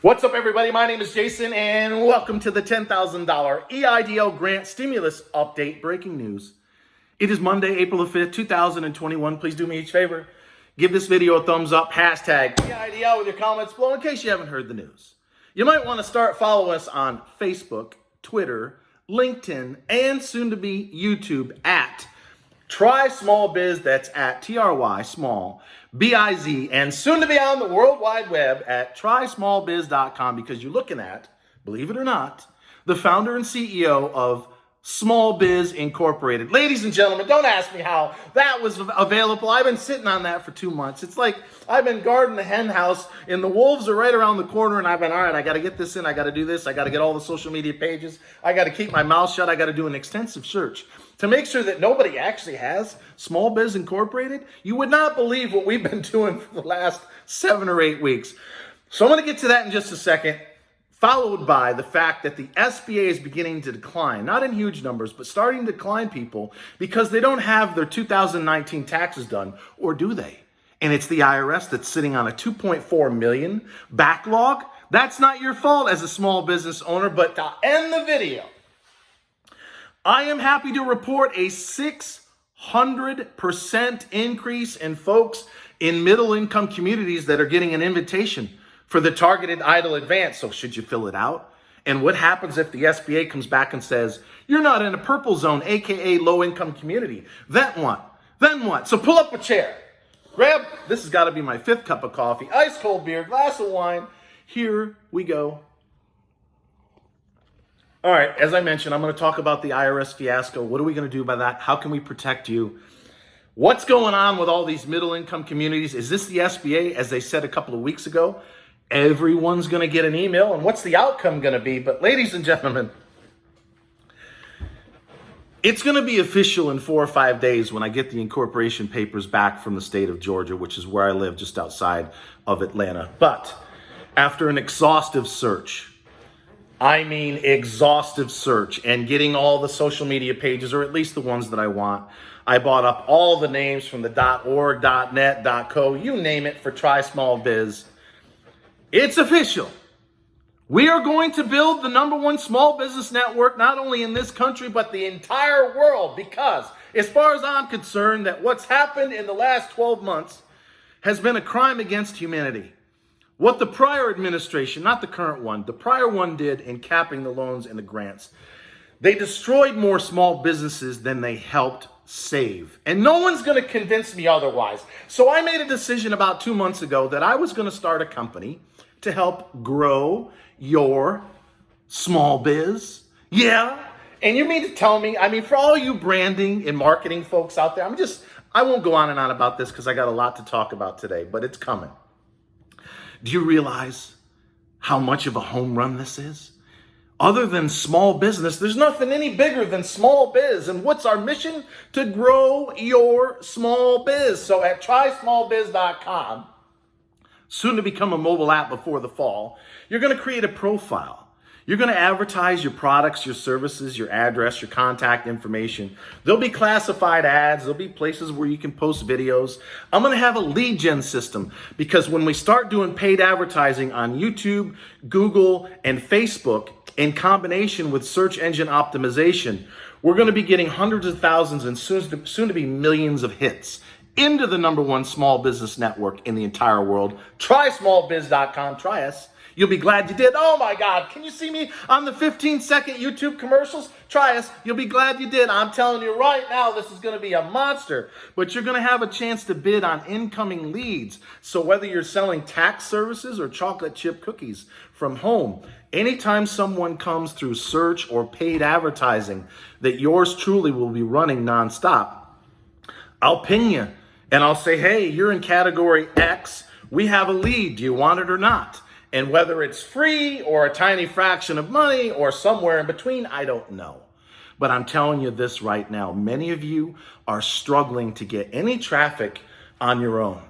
What's up, everybody? My name is Jason, and welcome to the $10,000 EIDL Grant Stimulus Update Breaking News. It is Monday, April the 5th, 2021. Please do me each favor. Give this video a thumbs up, hashtag EIDL with your comments below in case you haven't heard the news. You might want to start following us on Facebook, Twitter, LinkedIn, and soon to be YouTube at Try Small Biz. That's at TRY Small BIZ, and soon to be on the World Wide Web at trysmallbiz.com, because you're looking at, believe it or not, the founder and CEO of Small Biz Incorporated. Ladies and gentlemen, don't ask me how that was available. I've been sitting on that for 2 months. It's like I've been guarding the hen house and the wolves are right around the corner, and I've been, all right, I got to get this in. I got to do this. I got to get all the social media pages. I got to keep my mouth shut. I got to do an extensive search to make sure that nobody actually has Small Biz Incorporated. You would not believe what we've been doing for the last 7 or 8 weeks. So I'm going to get to that in just a second, followed by the fact that the SBA is beginning to decline, not in huge numbers, but starting to decline people because they don't have their 2019 taxes done, or do they? And it's the IRS that's sitting on a 2.4 million backlog. That's not your fault as a small business owner, but to end the video, I am happy to report a 600% increase in folks in middle income communities that are getting an invitation for the Targeted EIDL Advance. So should you fill it out? And what happens if the SBA comes back and says, you're not in a purple zone, AKA low income community? Then what? Then what? So pull up a chair. Grab, this has got to be my 5th cup of coffee, ice cold beer, glass of wine. Here we go. All right, as I mentioned, I'm going to talk about the IRS fiasco. What are we going to do about that? How can we protect you? What's going on with all these middle income communities? Is this the SBA, as they said a couple of weeks ago? Everyone's going to get an email, and what's the outcome going to be? But ladies and gentlemen, it's going to be official in 4 or 5 days when I get the incorporation papers back from the state of Georgia, which is where I live, just outside of Atlanta. But after an exhaustive search, I mean exhaustive search, and getting all the social media pages, or at least the ones that I want, I bought up all the names from the .org, .net, .co, you name it, for Try Small Biz. It's official. We are going to build the #1 small business network, not only in this country, but the entire world, because as far as I'm concerned, that what's happened in the last 12 months has been a crime against humanity. What the prior administration, not the current one, the prior one did in capping the loans and the grants, they destroyed more small businesses than they helped save. And no one's going to convince me otherwise. So I made a decision about 2 months ago that I was going to start a company to help grow your small biz. Yeah. And you mean to tell me, I mean, for all you branding and marketing folks out there, I won't go on and on about this because I got a lot to talk about today, but it's coming. Do you realize how much of a home run this is? Other than small business, there's nothing any bigger than small biz. And what's our mission? To grow your small biz. So at trysmallbiz.com, soon to become a mobile app before the fall, you're going to create a profile. You're going to advertise your products, your services, your address, your contact information. There'll be classified ads. There'll be places where you can post videos. I'm going to have a lead gen system, because when we start doing paid advertising on YouTube, Google, and Facebook, in combination with search engine optimization, we're going to be getting hundreds of thousands and soon to be millions of hits into the #1 small business network in the entire world. Trysmallbiz.com. Try us. You'll be glad you did. Oh my God, can you see me on the 15-second YouTube commercials? Try us. You'll be glad you did. I'm telling you right now, this is going to be a monster. But you're going to have a chance to bid on incoming leads. So whether you're selling tax services or chocolate chip cookies from home, anytime someone comes through search or paid advertising that yours truly will be running nonstop, I'll ping you and I'll say, hey, you're in category X. We have a lead. Do you want it or not? And whether it's free or a tiny fraction of money or somewhere in between, I don't know. But I'm telling you this right now. Many of you are struggling to get any traffic on your own.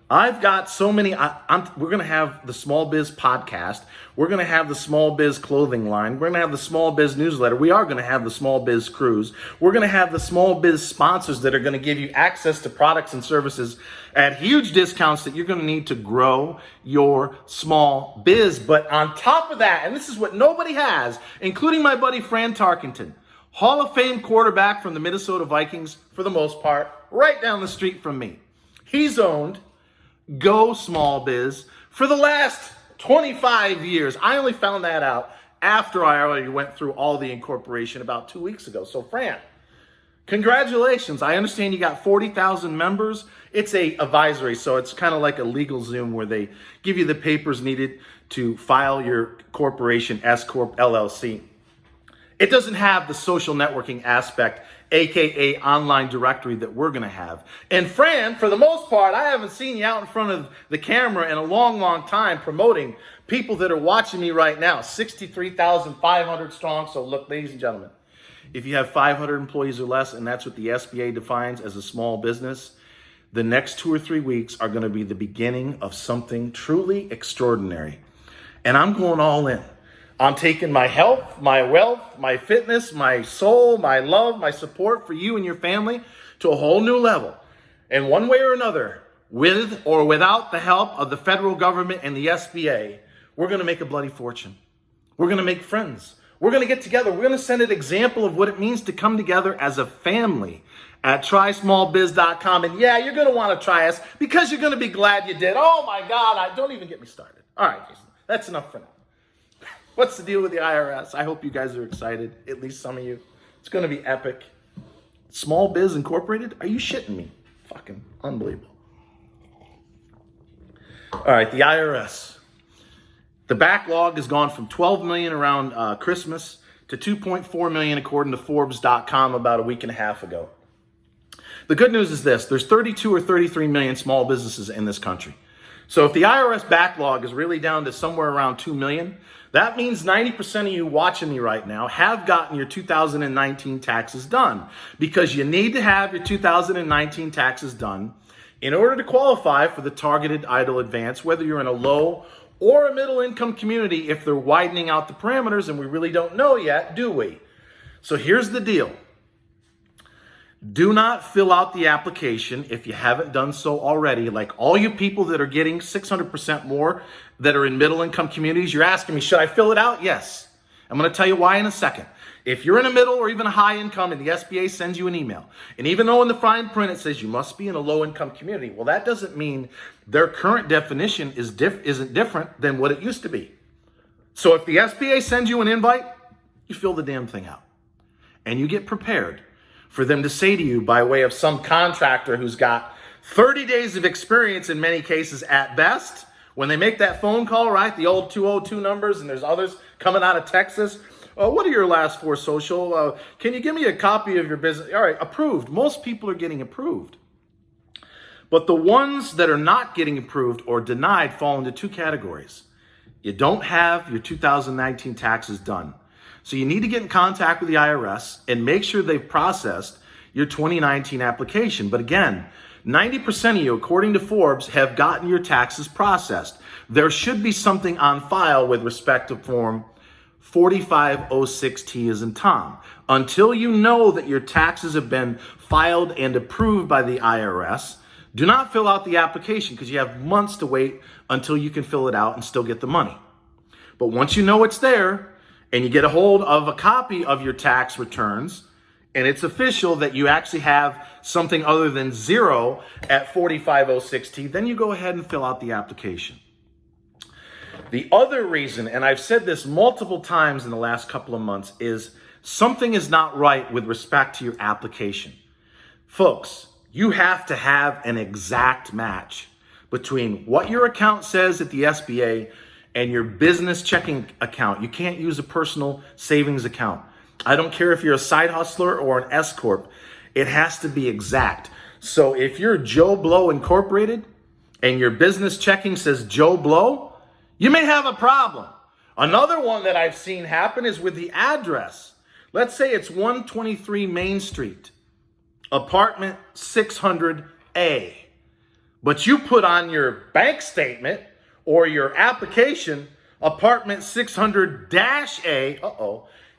I've got so many. We're going to have the Small Biz podcast. We're going to have the Small Biz clothing line. We're going to have the Small Biz newsletter. We are going to have the Small Biz cruise. We're going to have the Small Biz sponsors that are going to give you access to products and services at huge discounts that you're going to need to grow your small biz. But on top of that, and this is what nobody has, including my buddy Fran Tarkenton, Hall of Fame quarterback from the Minnesota Vikings, for the most part, right down the street from me. He's owned Go Small Biz for the last 25 years. I only found that out after I already went through all the incorporation about 2 weeks ago. So Fran, congratulations. I understand you got 40,000 members. It's a advisory, so it's kind of like a legal Zoom where they give you the papers needed to file your corporation, S Corp LLC. It doesn't have the social networking aspect, AKA online directory, that we're going to have. And Fran, for the most part, I haven't seen you out in front of the camera in a long, long time promoting people that are watching me right now, 63,500 strong. So look, ladies and gentlemen, if you have 500 employees or less, and that's what the SBA defines as a small business, the next 2 or 3 weeks are going to be the beginning of something truly extraordinary. And I'm going all in. I'm taking my health, my wealth, my fitness, my soul, my love, my support for you and your family to a whole new level. And one way or another, with or without the help of the federal government and the SBA, we're going to make a bloody fortune. We're going to make friends. We're going to get together. We're going to send an example of what it means to come together as a family at trysmallbiz.com. And yeah, you're going to want to try us because you're going to be glad you did. Oh my God, don't even get me started. All right, Jason, that's enough for now. What's the deal with the IRS? I hope you guys are excited, at least some of you. It's going to be epic. Small Biz Incorporated? Are you shitting me? Fucking unbelievable. All right, the IRS. The backlog has gone from 12 million around Christmas to 2.4 million according to Forbes.com about a week and a half ago. The good news is this. There's 32 or 33 million small businesses in this country. So if the IRS backlog is really down to somewhere around 2 million, that means 90% of you watching me right now have gotten your 2019 taxes done, because you need to have your 2019 taxes done in order to qualify for the Targeted EIDL Advance, whether you're in a low or a middle income community, if they're widening out the parameters, and we really don't know yet, do we? So here's the deal. Do not fill out the application if you haven't done so already. Like all you people that are getting 600% more that are in middle income communities, you're asking me, should I fill it out? Yes. I'm going to tell you why in a second. If you're in a middle or even a high income and the SBA sends you an email, and even though in the fine print it says you must be in a low income community, well, that doesn't mean their current definition isn't different than what it used to be. So if the SBA sends you an invite, you fill the damn thing out and you get prepared for them to say to you by way of some contractor who's got 30 days of experience in many cases at best, when they make that phone call, right, the old 202 numbers, and there's others coming out of Texas. What are your last four social? Can you give me a copy of your business? All right, approved. Most people are getting approved. But the ones that are not getting approved or denied fall into two categories. You don't have your 2019 taxes done. So you need to get in contact with the IRS and make sure they've processed your 2019 application. But again, 90% of you, according to Forbes, have gotten your taxes processed. There should be something on file with respect to Form 4506T as in Tom. Until you know that your taxes have been filed and approved by the IRS, do not fill out the application because you have months to wait until you can fill it out and still get the money. But once you know it's there, and you get a hold of a copy of your tax returns, and it's official that you actually have something other than zero at 4506T, then you go ahead and fill out the application. The other reason, and I've said this multiple times in the last couple of months, is something is not right with respect to your application. Folks, you have to have an exact match between what your account says at the SBA and your business checking account. You can't use a personal savings account. I don't care if you're a side hustler or an S Corp. It has to be exact. So if you're Joe Blow Incorporated and your business checking says Joe Blow, you may have a problem. Another one that I've seen happen is with the address. Let's say it's 123 Main Street, apartment 600A. but you put on your bank statement or your application apartment 600-A,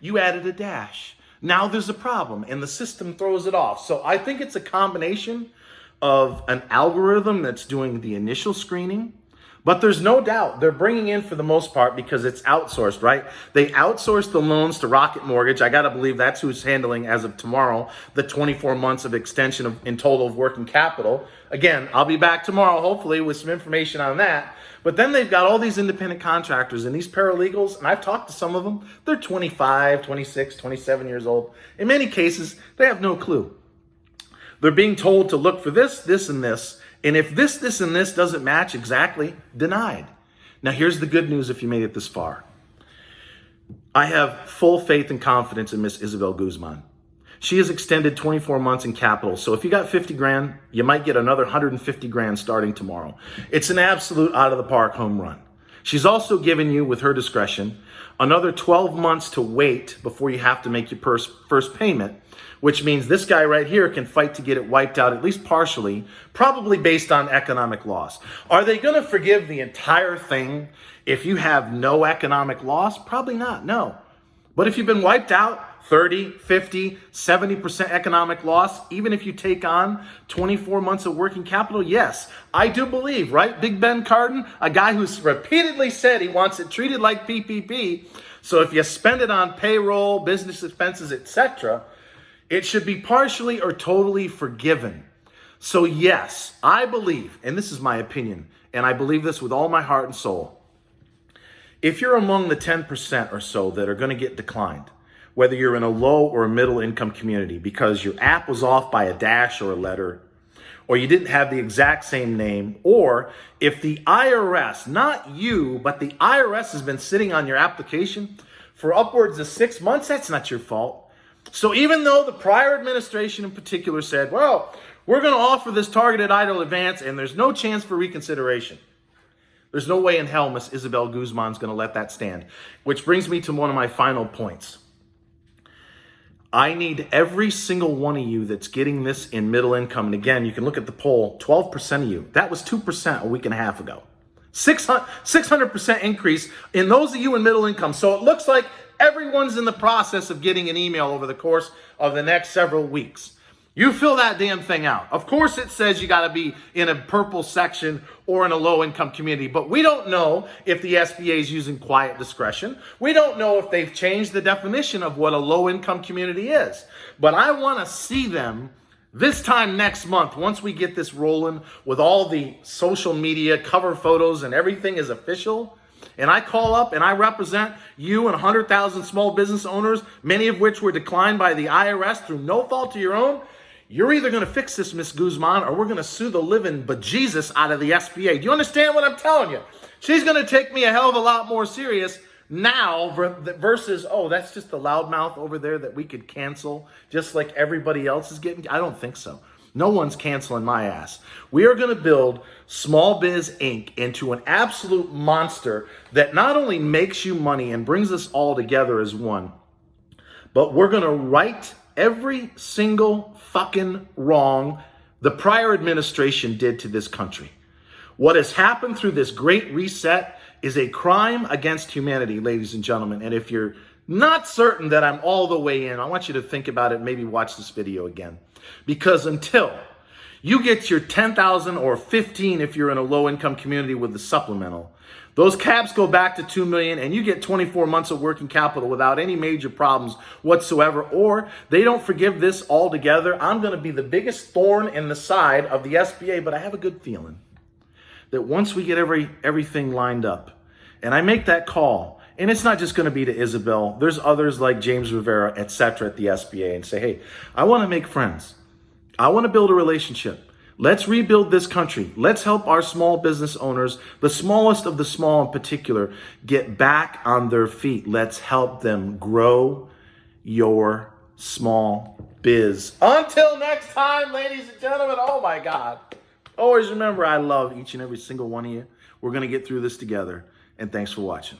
you added a dash. Now there's a problem and the system throws it off. So I think it's a combination of an algorithm that's doing the initial screening, but there's no doubt they're bringing in, for the most part, because it's outsourced, right? They outsourced the loans to Rocket Mortgage. I got to believe that's who's handling, as of tomorrow, the 24 months of extension in total of working capital. Again, I'll be back tomorrow, hopefully, with some information on that. But then they've got all these independent contractors and these paralegals, and I've talked to some of them. They're 25, 26, 27 years old. In many cases, they have no clue. They're being told to look for this, this, and this. And if this, this, and this doesn't match exactly, denied. Now, here's the good news if you made it this far. I have full faith and confidence in Miss Isabel Guzman. She has extended 24 months in capital. So if you got 50 grand, you might get another 150 grand starting tomorrow. It's an absolute out of the park home run. She's also given you, with her discretion, another 12 months to wait before you have to make your first payment, which means this guy right here can fight to get it wiped out, at least partially, probably based on economic loss. Are they going to forgive the entire thing if you have no economic loss? Probably not, no. But if you've been wiped out, 30, 50, 70% economic loss, even if you take on 24 months of working capital, yes, I do believe, right? Big Ben Cardin, a guy who's repeatedly said he wants it treated like PPP. So if you spend it on payroll, business expenses, etc., it should be partially or totally forgiven. So yes, I believe, and this is my opinion, and I believe this with all my heart and soul, if you're among the 10% or so that are going to get declined, whether you're in a low or a middle income community because your app was off by a dash or a letter, or you didn't have the exact same name, or if the IRS, not you, but the IRS has been sitting on your application for upwards of 6 months, that's not your fault. So even though the prior administration in particular said, well, we're going to offer this targeted EIDL advance and there's no chance for reconsideration, there's no way in hell Miss Isabel Guzman's going to let that stand. Which brings me to one of my final points. I need every single one of you that's getting this in middle income. And again, you can look at the poll, 12% of you. That was 2% a week and a half ago. 600% increase in those of you in middle income. So it looks like everyone's in the process of getting an email over the course of the next several weeks. You fill that damn thing out. Of course it says you got to be in a purple section or in a low income community, but we don't know if the SBA is using quiet discretion. We don't know if they've changed the definition of what a low income community is. But I want to see them this time next month, once we get this rolling with all the social media cover photos and everything is official. And I call up and I represent you and 100,000 small business owners, many of which were declined by the IRS through no fault of your own. You're either going to fix this, Miss Guzman, or we're going to sue the living bejesus out of the SBA. Do you understand what I'm telling you? She's going to take me a hell of a lot more serious now versus, oh, that's just the loudmouth over there that we could cancel just like everybody else is getting. I don't think so. No one's canceling my ass. We are going to build Small Biz Inc. into an absolute monster that not only makes you money and brings us all together as one, but we're going to right every single fucking wrong the prior administration did to this country. What has happened through this great reset is a crime against humanity, ladies and gentlemen. And if you're not certain that I'm all the way in, I want you to think about it, maybe watch this video again. Because until you get your 10,000 or 15 if you're in a low income community with the supplemental, those caps go back to 2 million and you get 24 months of working capital without any major problems whatsoever, or they don't forgive this altogether, I'm going to be the biggest thorn in the side of the SBA. But I have a good feeling that once we get everything lined up and I make that call, and it's not just going to be to Isabel, there's others like James Rivera, etc. at the SBA, and say, hey, I want to make friends. I want to build a relationship. Let's rebuild this country. Let's help our small business owners, the smallest of the small in particular, get back on their feet. Let's help them grow your small biz. Until next time, ladies and gentlemen, oh my God. Always remember, I love each and every single one of you. We're going to get through this together, and thanks for watching.